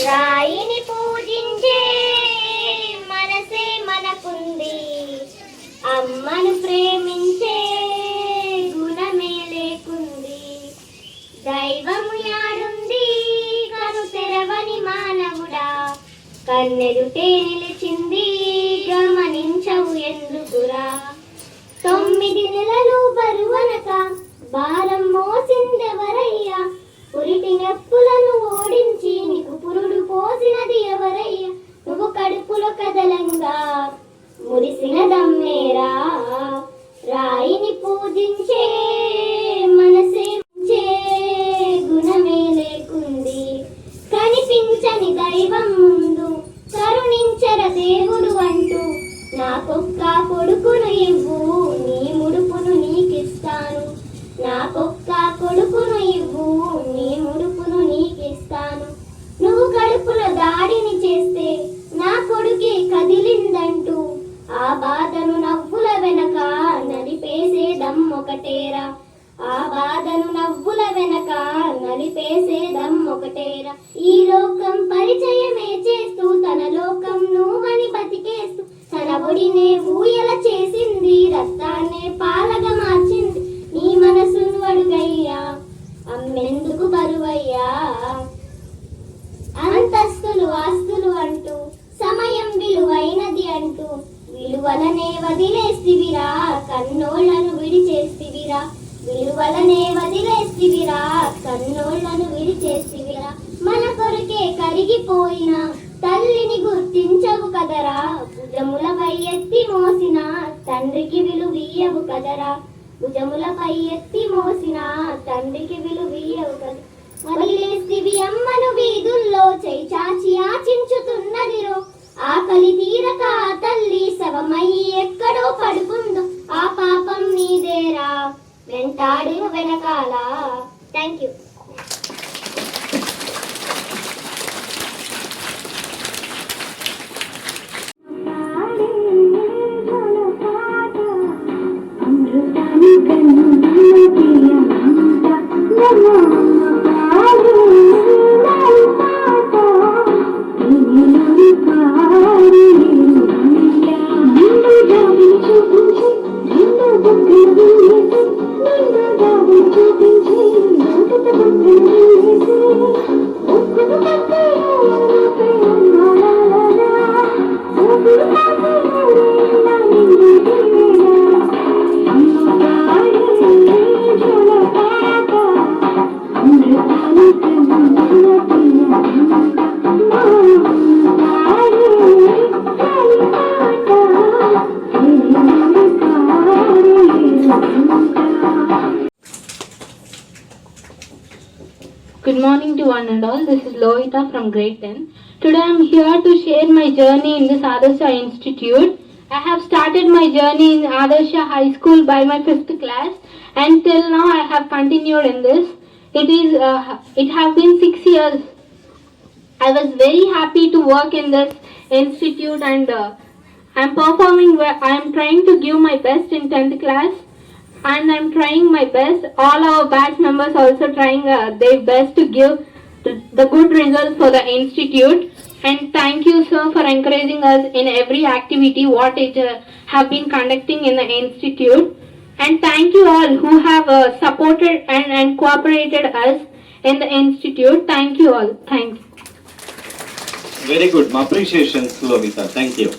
రాయిని పూజించే మనసే మనకుంది, అమ్మను ప్రేమించే గుణమే లేకుంది. దైవము యాడుంది కను తెరవని మానవుడా, కన్నెదుటే నిలిచింది గమనించవు ఎందుకురా. 9 నెలలు బరువనక భారం మోసిందెవరయ్యా, పురిటి నొప్పులను ఓడించి నీకు పురుడు పోసినది ఎవరయ్యా. నువ్వు కడుపులో కదలంగా మురిసిన దమ్మేరా. రాయిని పూజించే మనసే గుణమే లేకుంది, కనిపించని దైవం ముందు కరుణించర దేవుడు అంటూ. నాకొక్క కొడుకును ఇవ్వు, నీ ముడుపును నీకిస్తాను. నాకొక్క కొడుకును ఇవ్వు, నీ ముడుపును నీకిస్తాను. నువ్వు కడుపులో దాడిని చేస్తే నా కొడుకే కదిలిందంటూ, ఆ బాధను నవ్వుల వెనక నలిపేసే దమ్మొకటేరా. ఆ బాధను నవ్వుల వెనక నలిపేసే దమ్మొకటేరా. ఈ లోకం పరిచయమే చేస్తూ తన లోకం నువ్వని బతికేస్తూ, తన ఒడినే ఊయల చేసింది, రక్తాన్నే పాలగా మార్చింది. నీ మనసును అడుగయ్యా, అమ్మెందుకు బరువయ్యా. అంతస్తులు ఆస్తులు అంటూ, సమయం విలువైనది అంటూ, విలువలనే వదిలేస్తివిరా, కన్నోళ్లను విడిచేస్తివిరా. విలువలనే వదిలేస్తివిరా, కన్నోళ్లను విడిచేస్తివిరా. మన కొరకే కరిగిపోయిన తల్లిని గుర్తించవు కదరా. భుజములపై ఎత్తి మోసిన తండ్రికి విలువీయవు కదరా. భుజములపై ఎత్తి మోసిన తండ్రికి విలువీయవు కదా. వదిలేస్తివి అమ్మను వీధుల్లో చేయి చాచి ఆచించుతున్నదిరో. ఆకలి తీరక ఆ తల్లి శవమయ్యి ఎక్కడో పడుకుందో, ఆ పాపం నీదేరా, వెంటాడిన వెనకాల. Thank you. Good morning to one and all. This is Lohita from grade 10. Today I am here to share my journey in this Adarsha Institute. I have started my journey in Adarsha High School by my 5th class, and till now I have continued in this. It has been 6 years. I was very happy to work in this institute, and I am performing well. I am trying to give my best in 10th class. And I'm trying my best. All our batch members also trying their best to give the good results for the institute. And thank you, sir, for encouraging us in every activity what it have been conducting in the institute. And thank you all who have supported and cooperated us in the institute. Thank you all. Thanks. Very good. My appreciations, Lovita. Thank you.